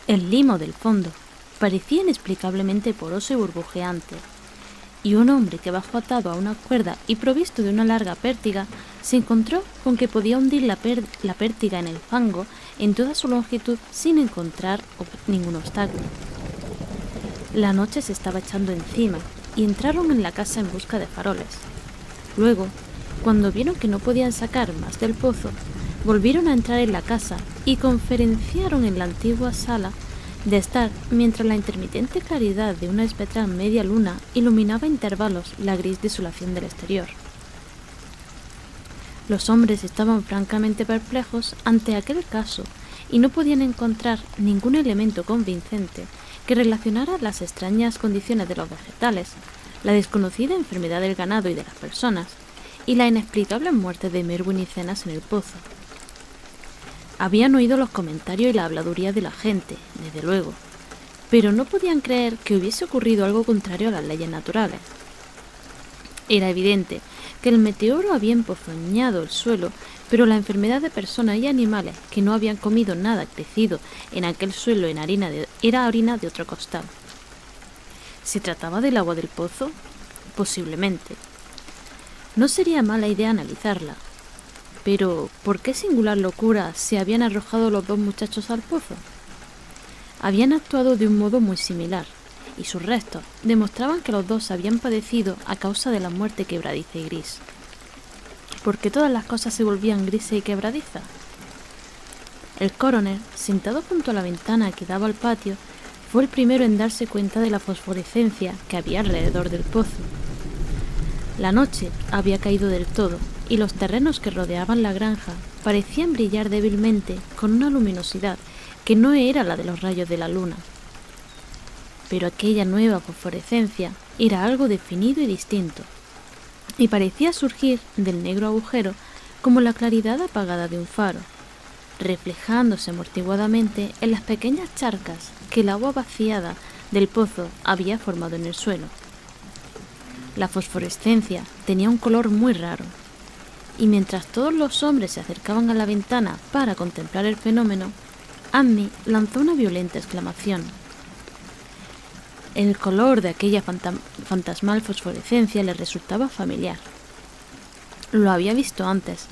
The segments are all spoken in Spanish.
El limo del fondo parecía inexplicablemente poroso y burbujeante, y un hombre que bajó atado a una cuerda y provisto de una larga pértiga se encontró con que podía hundir la pértiga en el fango en toda su longitud sin encontrar ningún obstáculo. La noche se estaba echando encima y entraron en la casa en busca de faroles. Luego, cuando vieron que no podían sacar más del pozo, volvieron a entrar en la casa y conferenciaron en la antigua sala de estar mientras la intermitente claridad de una espectral media luna iluminaba a intervalos la gris desolación del exterior. Los hombres estaban francamente perplejos ante aquel caso y no podían encontrar ningún elemento convincente que relacionara las extrañas condiciones de los vegetales, la desconocida enfermedad del ganado y de las personas, y la inexplicable muerte de Merwin y Cenas en el pozo. Habían oído los comentarios y la habladuría de la gente, desde luego, pero no podían creer que hubiese ocurrido algo contrario a las leyes naturales. Era evidente que el meteoro había emponzoñado el suelo, pero la enfermedad de personas y animales que no habían comido nada crecido en aquel suelo era orina de otro costal. ¿Se trataba del agua del pozo? Posiblemente. No sería mala idea analizarla. Pero, ¿por qué singular locura se habían arrojado los dos muchachos al pozo? Habían actuado de un modo muy similar, y sus restos demostraban que los dos habían padecido a causa de la muerte quebradiza y gris. ¿Por qué todas las cosas se volvían grises y quebradizas? El coronel, sentado junto a la ventana que daba al patio, fue el primero en darse cuenta de la fosforescencia que había alrededor del pozo. La noche había caído del todo, y los terrenos que rodeaban la granja parecían brillar débilmente con una luminosidad que no era la de los rayos de la luna. Pero aquella nueva fosforescencia era algo definido y distinto, y parecía surgir del negro agujero como la claridad apagada de un faro, reflejándose amortiguadamente en las pequeñas charcas que el agua vaciada del pozo había formado en el suelo. La fosforescencia tenía un color muy raro, y mientras todos los hombres se acercaban a la ventana para contemplar el fenómeno, Annie lanzó una violenta exclamación. El color de aquella fantasmal fosforescencia le resultaba familiar. Lo había visto antes,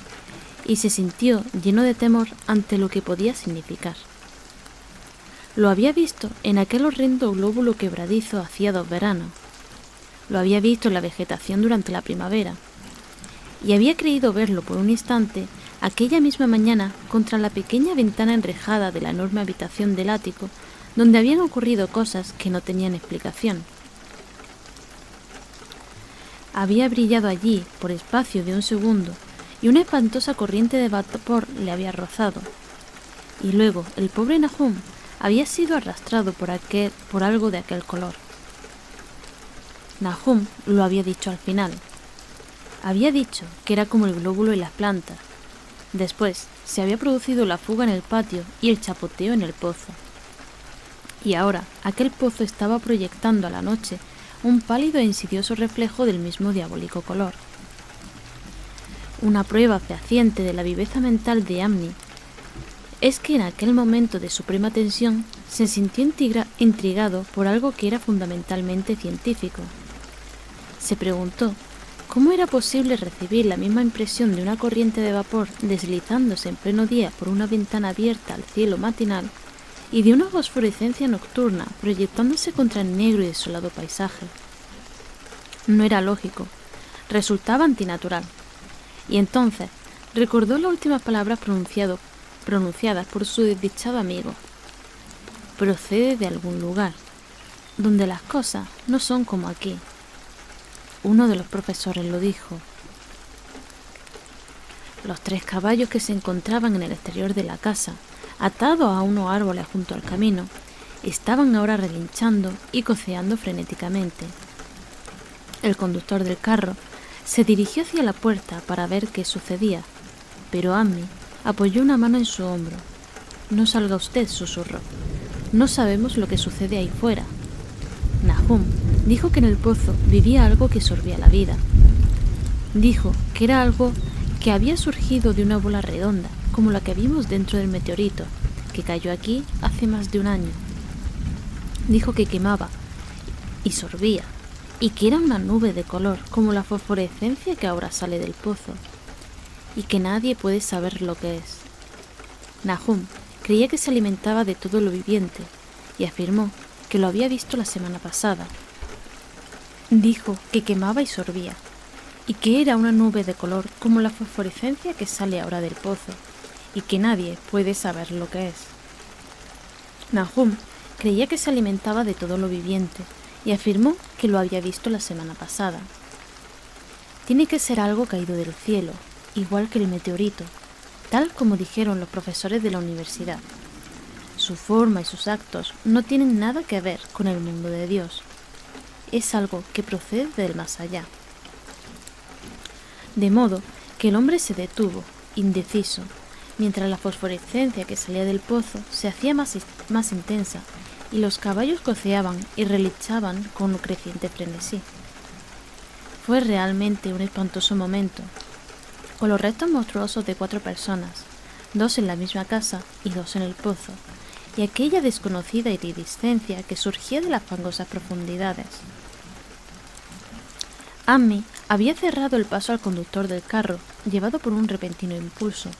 y se sintió lleno de temor ante lo que podía significar. Lo había visto en aquel horrendo glóbulo quebradizo hacía 2 veranos. Lo había visto en la vegetación durante la primavera, y había creído verlo por un instante aquella misma mañana contra la pequeña ventana enrejada de la enorme habitación del ático, donde habían ocurrido cosas que no tenían explicación. Había brillado allí por espacio de un segundo, y una espantosa corriente de vapor le había rozado, y luego el pobre Nahum había sido arrastrado por algo de aquel color. Nahum lo había dicho al final. Había dicho que era como el glóbulo y las plantas. Después se había producido la fuga en el patio y el chapoteo en el pozo. Y ahora aquel pozo estaba proyectando a la noche un pálido e insidioso reflejo del mismo diabólico color. Una prueba fehaciente de la viveza mental de Annie es que en aquel momento de suprema tensión se sintió intrigado por algo que era fundamentalmente científico. Se preguntó cómo era posible recibir la misma impresión de una corriente de vapor deslizándose en pleno día por una ventana abierta al cielo matinal y de una fosforescencia nocturna proyectándose contra el negro y desolado paisaje. No era lógico, resultaba antinatural, y entonces recordó las últimas palabras pronunciadas por su desdichado amigo. Procede de algún lugar, donde las cosas no son como aquí. Uno de los profesores lo dijo. Los 3 caballos que se encontraban en el exterior de la casa, atados a unos árboles junto al camino, estaban ahora relinchando y coceando frenéticamente. El conductor del carro se dirigió hacia la puerta para ver qué sucedía, pero Annie apoyó una mano en su hombro. No salga usted, susurró. No sabemos lo que sucede ahí fuera. Nahum dijo que en el pozo vivía algo que sorbía la vida. Dijo que era algo que había surgido de una bola redonda, como la que vimos dentro del meteorito, que cayó aquí hace más de un año. Dijo que quemaba y sorbía, y que era una nube de color como la fosforescencia que ahora sale del pozo, y que nadie puede saber lo que es. Nahum creía que se alimentaba de todo lo viviente y afirmó que lo había visto la semana pasada. Dijo que quemaba y sorbía, y que era una nube de color como la fosforescencia que sale ahora del pozo, y que nadie puede saber lo que es. Nahum creía que se alimentaba de todo lo viviente y afirmó que lo había visto la semana pasada. Tiene que ser algo caído del cielo, igual que el meteorito, tal como dijeron los profesores de la universidad. Su forma y sus actos no tienen nada que ver con el mundo de Dios. Es algo que procede del más allá. De modo que el hombre se detuvo, indeciso, mientras la fosforescencia que salía del pozo se hacía más intensa y los caballos coceaban y relinchaban con un creciente frenesí. Fue realmente un espantoso momento, con los restos monstruosos de 4 personas, 2 en la misma casa y 2 en el pozo, y aquella desconocida iridiscencia que surgía de las fangosas profundidades. Ammi había cerrado el paso al conductor del carro, llevado por un repentino impulso,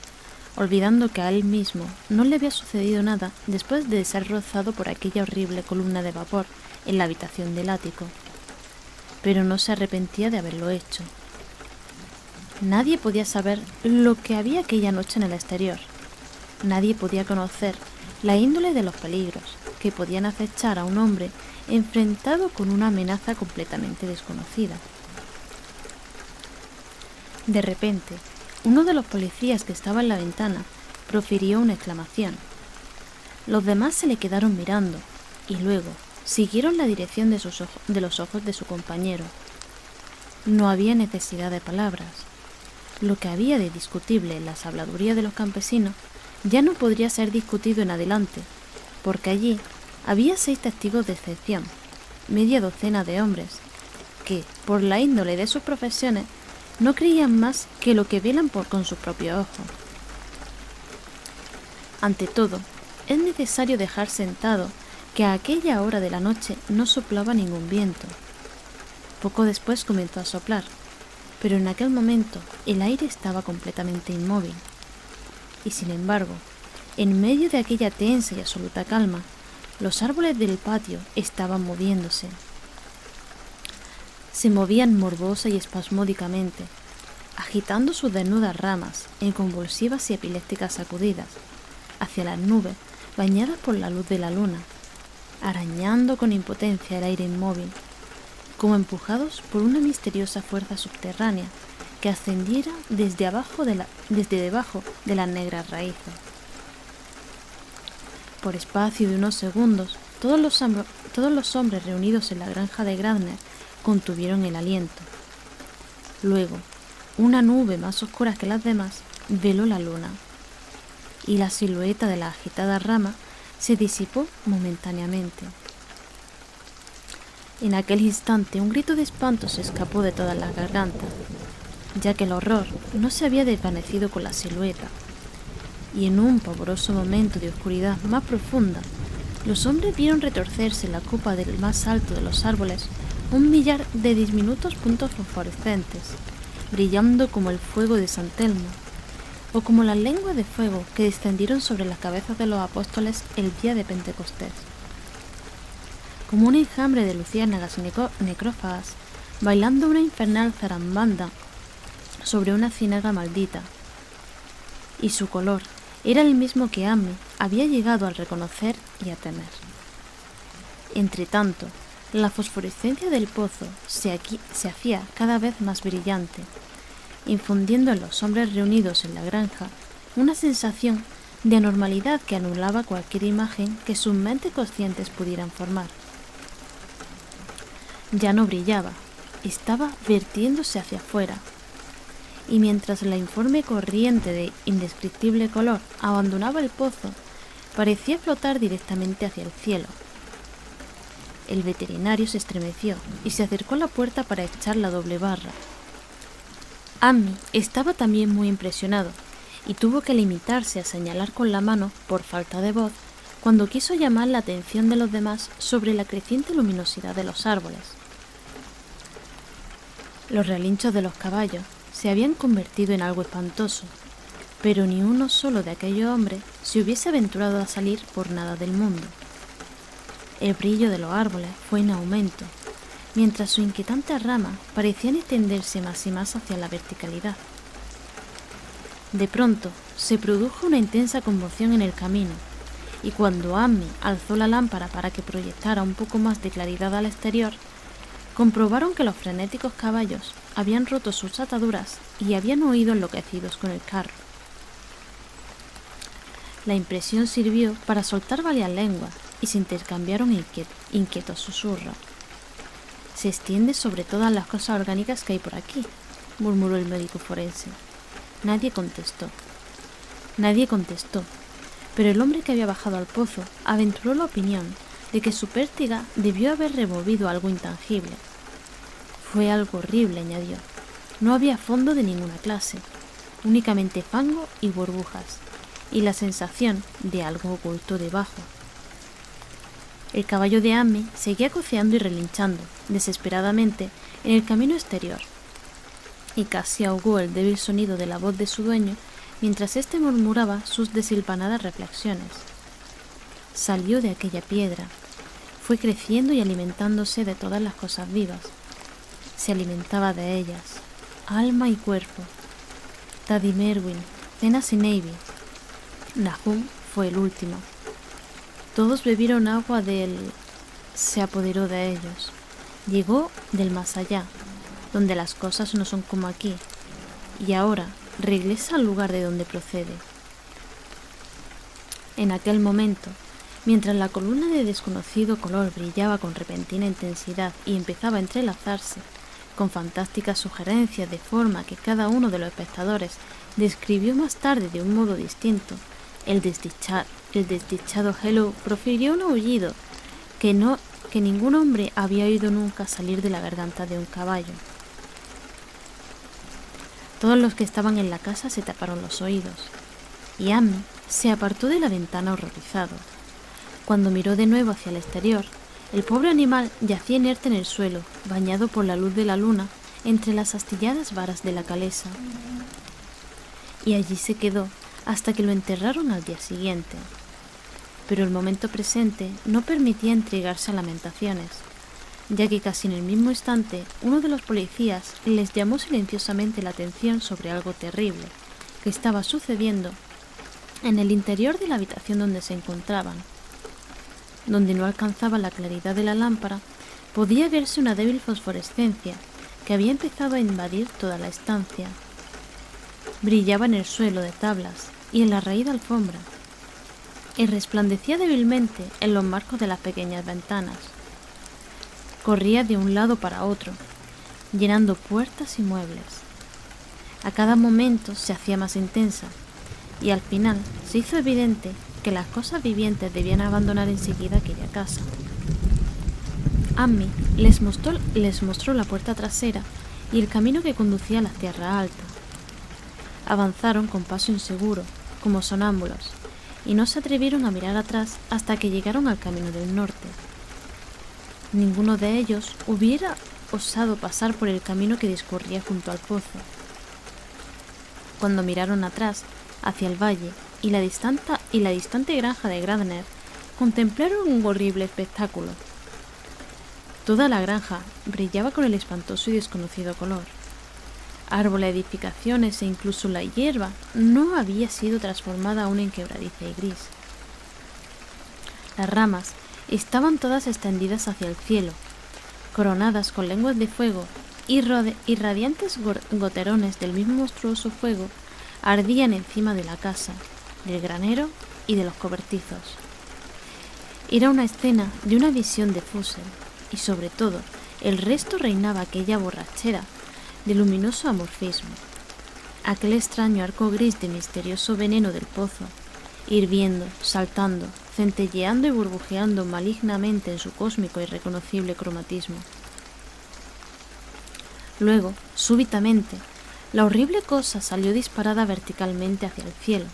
olvidando que a él mismo no le había sucedido nada después de ser rozado por aquella horrible columna de vapor en la habitación del ático. Pero no se arrepentía de haberlo hecho. Nadie podía saber lo que había aquella noche en el exterior. Nadie podía conocer la índole de los peligros que podían acechar a un hombre enfrentado con una amenaza completamente desconocida. De repente, uno de los policías que estaba en la ventana profirió una exclamación. Los demás se le quedaron mirando y luego siguieron la dirección de los ojos de su compañero. No había necesidad de palabras. Lo que había de discutible en las habladurías de los campesinos ya no podría ser discutido en adelante, porque allí había 6 testigos de excepción, media docena de hombres, que, por la índole de sus profesiones, no creían más que lo que velan con sus propios ojos. Ante todo, es necesario dejar sentado que a aquella hora de la noche no soplaba ningún viento. Poco después comenzó a soplar, pero en aquel momento el aire estaba completamente inmóvil. Y sin embargo, en medio de aquella tensa y absoluta calma, los árboles del patio estaban moviéndose. Se movían morbosa y espasmódicamente, agitando sus desnudas ramas en convulsivas y epilépticas sacudidas hacia las nubes bañadas por la luz de la luna, arañando con impotencia el aire inmóvil, como empujados por una misteriosa fuerza subterránea que ascendiera desde debajo de las negras raíces. Por espacio de unos segundos, todos los hombres reunidos en la granja de Gradner contuvieron el aliento. Luego, una nube más oscura que las demás veló la luna, y la silueta de la agitada rama se disipó momentáneamente. En aquel instante un grito de espanto se escapó de todas las gargantas, ya que el horror no se había desvanecido con la silueta, y en un pavoroso momento de oscuridad más profunda, los hombres vieron retorcerse en la copa del más alto de los árboles un millar de diminutos puntos fosforescentes, brillando como el fuego de San Telmo, o como las lenguas de fuego que descendieron sobre las cabezas de los apóstoles el día de Pentecostés. Como un enjambre de luciérnagas necrófagas, bailando una infernal zarambanda sobre una ciénaga maldita. Y su color era el mismo que Ammi había llegado a reconocer y a temer. Entretanto, la fosforescencia del pozo se hacía cada vez más brillante, infundiendo en los hombres reunidos en la granja una sensación de anormalidad que anulaba cualquier imagen que sus mentes conscientes pudieran formar. Ya no brillaba, estaba vertiéndose hacia afuera, y mientras la informe corriente de indescriptible color abandonaba el pozo, parecía flotar directamente hacia el cielo. El veterinario se estremeció y se acercó a la puerta para echar la doble barra. Ammi estaba también muy impresionado y tuvo que limitarse a señalar con la mano, por falta de voz, cuando quiso llamar la atención de los demás sobre la creciente luminosidad de los árboles. Los relinchos de los caballos se habían convertido en algo espantoso, pero ni uno solo de aquellos hombres se hubiese aventurado a salir por nada del mundo. El brillo de los árboles fue en aumento, mientras sus inquietantes ramas parecían extenderse más y más hacia la verticalidad. De pronto se produjo una intensa conmoción en el camino, y cuando Amy alzó la lámpara para que proyectara un poco más de claridad al exterior, comprobaron que los frenéticos caballos habían roto sus ataduras y habían huido enloquecidos con el carro. La impresión sirvió para soltar varias lenguas y se intercambiaron inquietos susurros. «Se extiende sobre todas las cosas orgánicas que hay por aquí», murmuró el médico forense. Nadie contestó, pero el hombre que había bajado al pozo aventuró la opinión de que su pértiga debió haber removido algo intangible. «Fue algo horrible», añadió. «No había fondo de ninguna clase, únicamente fango y burbujas, y la sensación de algo oculto debajo». El caballo de Amy seguía coceando y relinchando desesperadamente en el camino exterior, y casi ahogó el débil sonido de la voz de su dueño mientras éste murmuraba sus desilvanadas reflexiones. Salió de aquella piedra, fue creciendo y alimentándose de todas las cosas vivas. Se alimentaba de ellas, alma y cuerpo. Daddy Merwin, Zenas y Navy. Nahum fue el último. Todos bebieron agua del... Se apoderó de ellos. Llegó del más allá, donde las cosas no son como aquí, y ahora regresa al lugar de donde procede. En aquel momento, mientras la columna de desconocido color brillaba con repentina intensidad y empezaba a entrelazarse, con fantásticas sugerencias de forma que cada uno de los espectadores describió más tarde de un modo distinto, el desdichado Hello profirió un aullido que ningún hombre había oído nunca salir de la garganta de un caballo. Todos los que estaban en la casa se taparon los oídos, y Amy se apartó de la ventana horrorizado. Cuando miró de nuevo hacia el exterior, el pobre animal yacía inerte en el suelo, bañado por la luz de la luna entre las astilladas varas de la calesa. Y allí se quedó hasta que lo enterraron al día siguiente. Pero el momento presente no permitía entregarse a lamentaciones, ya que casi en el mismo instante uno de los policías les llamó silenciosamente la atención sobre algo terrible que estaba sucediendo en el interior de la habitación donde se encontraban. Donde no alcanzaba la claridad de la lámpara, podía verse una débil fosforescencia que había empezado a invadir toda la estancia. Brillaba en el suelo de tablas y en la raída alfombra, y resplandecía débilmente en los marcos de las pequeñas ventanas. Corría de un lado para otro, llenando puertas y muebles. A cada momento se hacía más intensa, y al final se hizo evidente que las cosas vivientes debían abandonar enseguida aquella casa. Amy les mostró la puerta trasera y el camino que conducía a la tierra alta. Avanzaron con paso inseguro, como sonámbulos, y no se atrevieron a mirar atrás hasta que llegaron al camino del norte. Ninguno de ellos hubiera osado pasar por el camino que discurría junto al pozo. Cuando miraron atrás, hacia el valle y la distante granja de Gradner, contemplaron un horrible espectáculo. Toda la granja brillaba con el espantoso y desconocido color. Árboles, edificaciones e incluso la hierba no había sido transformada aún en quebradiza y gris. Las ramas estaban todas extendidas hacia el cielo, coronadas con lenguas de fuego, y radiantes goterones del mismo monstruoso fuego ardían encima de la casa, del granero y de los cobertizos. Era una escena de una visión de Fussell, y sobre todo el resto reinaba aquella borrachera de luminoso amorfismo, aquel extraño arco gris de misterioso veneno del pozo, hirviendo, saltando, centelleando y burbujeando malignamente en su cósmico y reconocible cromatismo. Luego, súbitamente, la horrible cosa salió disparada verticalmente hacia el cielo,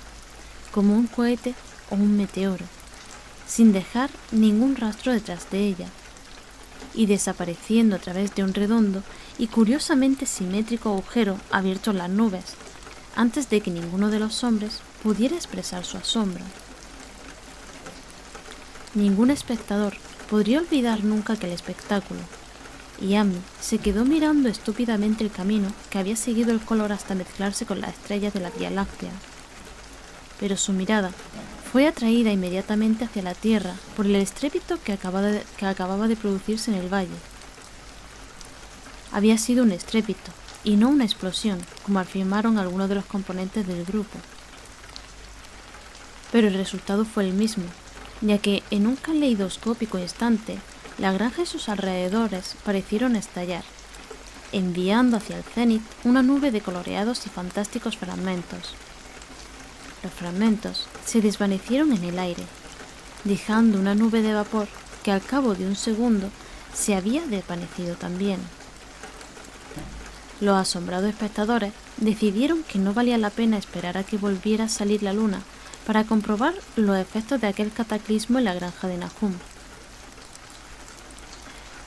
como un cohete o un meteoro. sin dejar ningún rastro detrás de ella, y desapareciendo a través de un redondo y curiosamente simétrico agujero abierto en las nubes, antes de que ninguno de los hombres pudiera expresar su asombro. Ningún espectador podría olvidar nunca aquel espectáculo, y Amy se quedó mirando estúpidamente el camino que había seguido el color hasta mezclarse con las estrellas de la Vía Láctea. Pero su mirada fue atraída inmediatamente hacia la tierra por el estrépito que acababa de producirse en el valle. Había sido un estrépito y no una explosión, como afirmaron algunos de los componentes del grupo. Pero el resultado fue el mismo, ya que en un caleidoscópico instante la granja y sus alrededores parecieron estallar, enviando hacia el cenit una nube de coloreados y fantásticos fragmentos. Los fragmentos se desvanecieron en el aire, dejando una nube de vapor que al cabo de un segundo se había desvanecido también. Los asombrados espectadores decidieron que no valía la pena esperar a que volviera a salir la luna para comprobar los efectos de aquel cataclismo en la granja de Nahum.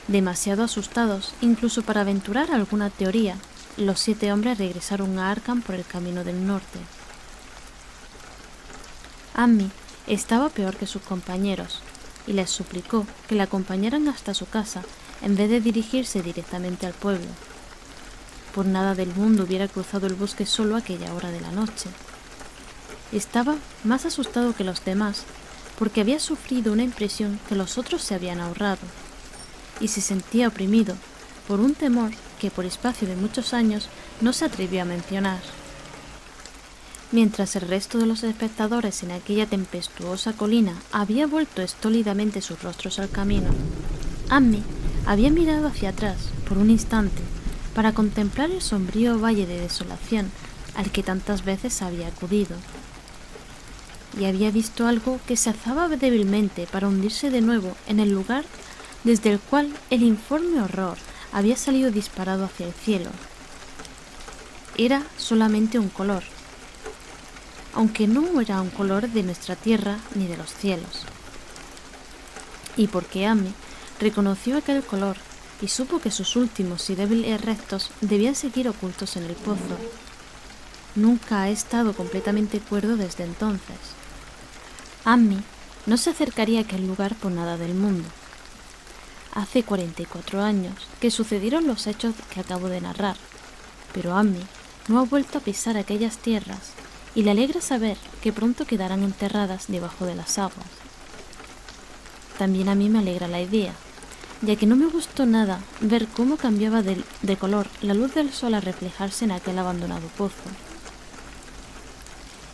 Demasiado asustados incluso para aventurar alguna teoría, los 7 hombres regresaron a Arkham por el camino del norte. Amy estaba peor que sus compañeros y les suplicó que la acompañaran hasta su casa en vez de dirigirse directamente al pueblo. Por nada del mundo hubiera cruzado el bosque solo a aquella hora de la noche. Estaba más asustado que los demás porque había sufrido una impresión que los otros se habían ahorrado, y se sentía oprimido por un temor que por espacio de muchos años no se atrevió a mencionar. Mientras el resto de los espectadores en aquella tempestuosa colina había vuelto estólidamente sus rostros al camino, Amy había mirado hacia atrás por un instante para contemplar el sombrío valle de desolación al que tantas veces había acudido, y había visto algo que se alzaba débilmente para hundirse de nuevo en el lugar desde el cual el informe horror había salido disparado hacia el cielo. Era solamente un color, aunque no era un color de nuestra tierra ni de los cielos. Y porque Amy reconoció aquel color y supo que sus últimos y débiles restos debían seguir ocultos en el pozo. Nunca ha estado completamente cuerdo desde entonces. Amy no se acercaría a aquel lugar por nada del mundo. Hace 44 años que sucedieron los hechos que acabo de narrar, pero Amy no ha vuelto a pisar aquellas tierras y le alegra saber que pronto quedarán enterradas debajo de las aguas. También a mí me alegra la idea, ya que no me gustó nada ver cómo cambiaba de color la luz del sol al reflejarse en aquel abandonado pozo.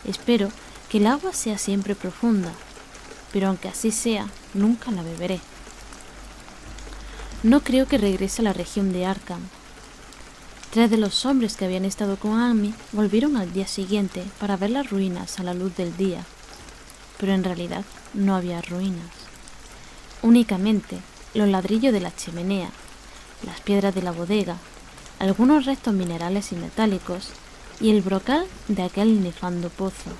Espero que el agua sea siempre profunda, pero aunque así sea, nunca la beberé. No creo que regrese a la región de Arkham. 3 de los hombres que habían estado con Amy volvieron al día siguiente para ver las ruinas a la luz del día, pero en realidad no había ruinas. Únicamente los ladrillos de la chimenea, las piedras de la bodega, algunos restos minerales y metálicos y el brocal de aquel nefando pozo.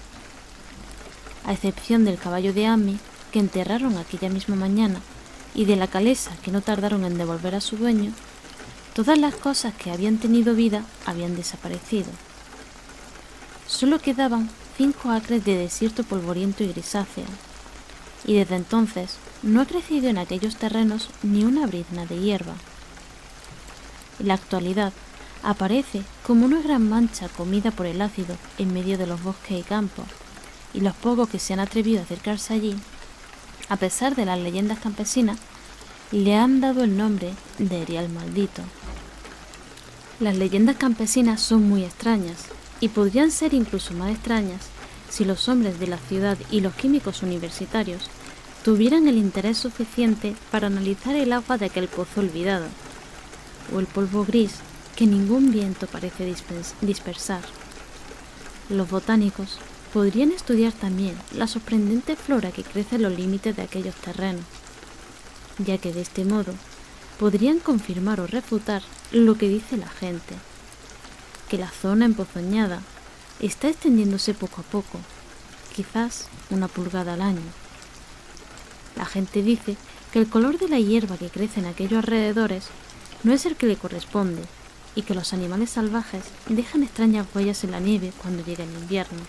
A excepción del caballo de Amy, que enterraron aquella misma mañana, y de la calesa que no tardaron en devolver a su dueño, todas las cosas que habían tenido vida habían desaparecido. Solo quedaban 5 acres de desierto polvoriento y grisáceo, y desde entonces no ha crecido en aquellos terrenos ni una brizna de hierba. En la actualidad aparece como una gran mancha comida por el ácido en medio de los bosques y campos, y los pocos que se han atrevido a acercarse allí, a pesar de las leyendas campesinas, le han dado el nombre de Erial Maldito. Las leyendas campesinas son muy extrañas, y podrían ser incluso más extrañas si los hombres de la ciudad y los químicos universitarios tuvieran el interés suficiente para analizar el agua de aquel pozo olvidado, o el polvo gris que ningún viento parece dispersar. Los botánicos podrían estudiar también la sorprendente flora que crece en los límites de aquellos terrenos, ya que de este modo podrían confirmar o refutar lo que dice la gente, que la zona emponzoñada está extendiéndose poco a poco, quizás 1 pulgada al año. La gente dice que el color de la hierba que crece en aquellos alrededores no es el que le corresponde y que los animales salvajes dejan extrañas huellas en la nieve cuando llega el invierno.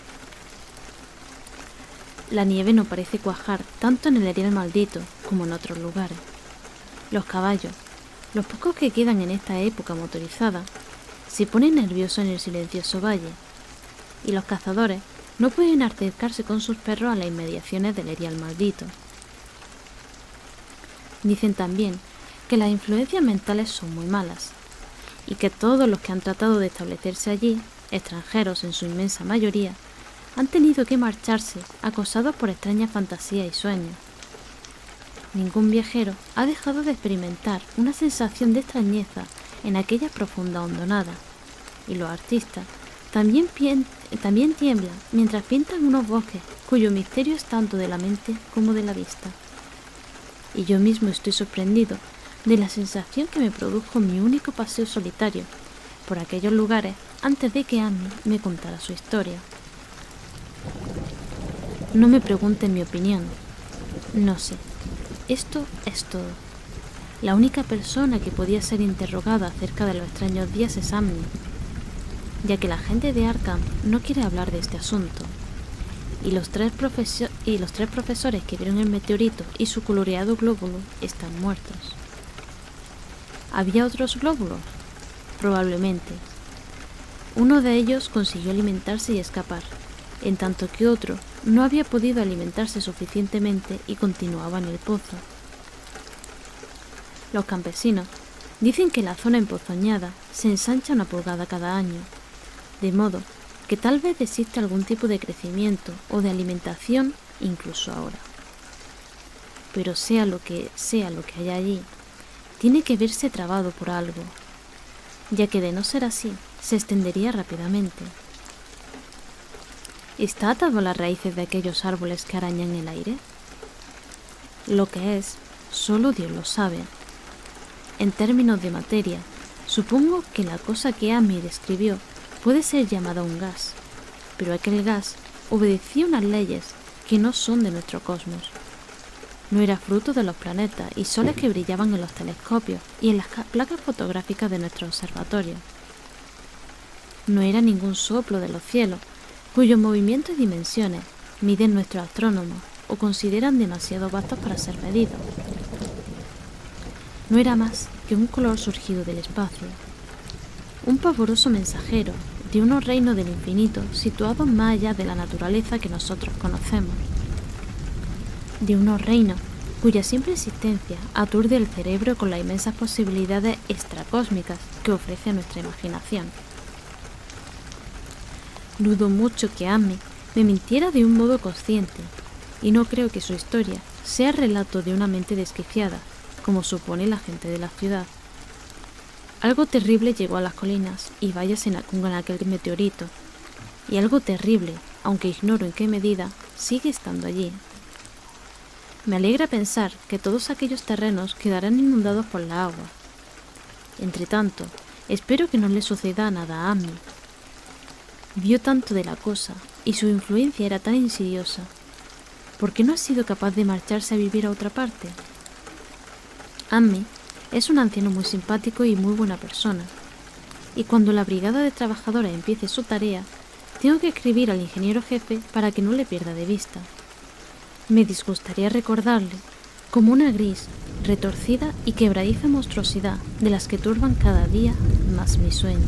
La nieve no parece cuajar tanto en el Erial Maldito como en otros lugares. Los caballos, los pocos que quedan en esta época motorizada, se ponen nerviosos en el silencioso valle, y los cazadores no pueden acercarse con sus perros a las inmediaciones del Erial Maldito. Dicen también que las influencias mentales son muy malas, y que todos los que han tratado de establecerse allí, extranjeros en su inmensa mayoría, han tenido que marcharse acosados por extrañas fantasías y sueños. Ningún viajero ha dejado de experimentar una sensación de extrañeza en aquella profunda hondonada, y los artistas también tiemblan mientras pintan unos bosques cuyo misterio es tanto de la mente como de la vista. Y yo mismo estoy sorprendido de la sensación que me produjo mi único paseo solitario por aquellos lugares antes de que Amy me contara su historia. No me pregunten mi opinión. No sé. Esto es todo. La única persona que podía ser interrogada acerca de los extraños días es Amy, ya que la gente de Arkham no quiere hablar de este asunto, y los tres profesores que vieron el meteorito y su coloreado glóbulo están muertos. ¿Había otros glóbulos? Probablemente. Uno de ellos consiguió alimentarse y escapar, en tanto que otro no había podido alimentarse suficientemente y continuaba en el pozo. Los campesinos dicen que la zona empozoñada se ensancha una pulgada cada año, de modo que tal vez existe algún tipo de crecimiento o de alimentación incluso ahora. Pero sea lo que haya allí, tiene que verse trabado por algo, ya que de no ser así, se extendería rápidamente. ¿Está atado a las raíces de aquellos árboles que arañan el aire? Lo que es, solo Dios lo sabe. En términos de materia, supongo que la cosa que Amy describió puede ser llamada un gas, pero aquel gas obedecía unas leyes que no son de nuestro cosmos. No era fruto de los planetas y soles que brillaban en los telescopios y en las placas fotográficas de nuestro observatorio. No era ningún soplo de los cielos, cuyos movimientos y dimensiones miden nuestros astrónomos o consideran demasiado vastos para ser medidos. No era más que un color surgido del espacio, un pavoroso mensajero de unos reinos del infinito situados más allá de la naturaleza que nosotros conocemos, de unos reinos cuya simple existencia aturde el cerebro con las inmensas posibilidades extracósmicas que ofrece nuestra imaginación. Dudo mucho que Amy me mintiera de un modo consciente, y no creo que su historia sea relato de una mente desquiciada, como supone la gente de la ciudad. Algo terrible llegó a las colinas y valles con aquel meteorito, y algo terrible, aunque ignoro en qué medida, sigue estando allí. Me alegra pensar que todos aquellos terrenos quedarán inundados por la agua. Entretanto, espero que no le suceda nada a Amy. Vio tanto de la cosa, y su influencia era tan insidiosa. ¿Por qué no ha sido capaz de marcharse a vivir a otra parte? Amy es un anciano muy simpático y muy buena persona, y cuando la brigada de trabajadores empiece su tarea, tengo que escribir al ingeniero jefe para que no le pierda de vista. Me disgustaría recordarle como una gris, retorcida y quebradiza monstruosidad de las que turban cada día más mi sueño.